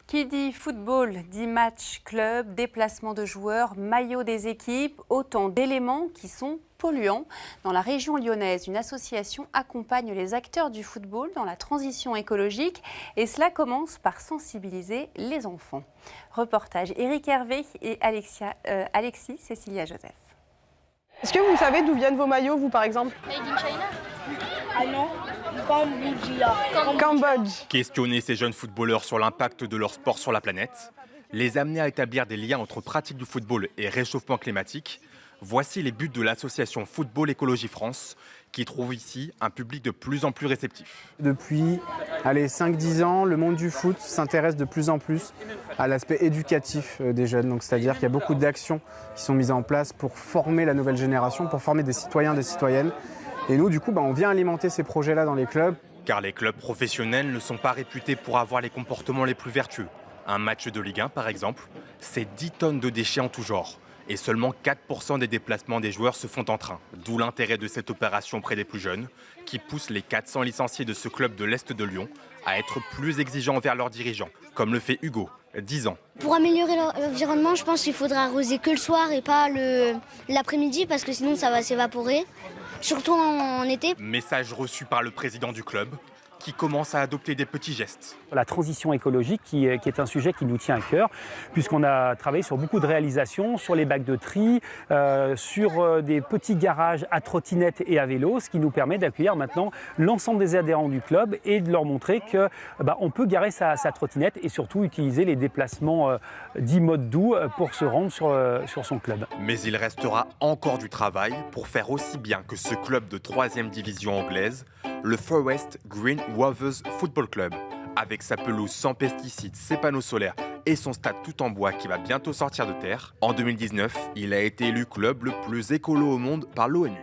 Qui dit football dit match, club, déplacement de joueurs, maillot des équipes, autant d'éléments qui sont polluants. Dans la région lyonnaise, une association accompagne les acteurs du football dans la transition écologique et cela commence par sensibiliser les enfants. Reportage Éric Hervé et Alexis Cécilia Joseph. Est-ce que vous savez d'où viennent vos maillots, vous par exemple? Made in China? Ah non, Cambodge. Questionner ces jeunes footballeurs sur l'impact de leur sport sur la planète, les amener à établir des liens entre pratique du football et réchauffement climatique, voici les buts de l'association Football Écologie France, qui trouve ici un public de plus en plus réceptif. Depuis 5-10 ans, le monde du foot s'intéresse de plus en plus à l'aspect éducatif des jeunes. Donc, c'est-à-dire qu'il y a beaucoup d'actions qui sont mises en place pour former la nouvelle génération, pour former des citoyens, des citoyennes. Et nous, du coup, on vient alimenter ces projets-là dans les clubs. Car les clubs professionnels ne sont pas réputés pour avoir les comportements les plus vertueux. Un match de Ligue 1, par exemple, c'est 10 tonnes de déchets en tout genre. Et seulement 4% des déplacements des joueurs se font en train. D'où l'intérêt de cette opération auprès des plus jeunes, qui pousse les 400 licenciés de ce club de l'Est de Lyon à être plus exigeants envers leurs dirigeants, comme le fait Hugo, 10 ans. Pour améliorer l'environnement, je pense qu'il faudra arroser que le soir et pas l'après-midi parce que sinon ça va s'évaporer, surtout en été. Message reçu par le président du club, qui commence à adopter des petits gestes. La transition écologique qui est un sujet qui nous tient à cœur, puisqu'on a travaillé sur beaucoup de réalisations, sur les bacs de tri, sur des petits garages à trottinettes et à vélo, ce qui nous permet d'accueillir maintenant l'ensemble des adhérents du club et de leur montrer qu'on peut garer sa trottinette et surtout utiliser les déplacements dits mode doux pour se rendre sur son club. Mais il restera encore du travail pour faire aussi bien que ce club de 3e division anglaise, le Forest Green Rovers Football Club, avec sa pelouse sans pesticides, ses panneaux solaires et son stade tout en bois qui va bientôt sortir de terre. En 2019, il a été élu club le plus écolo au monde par l'ONU.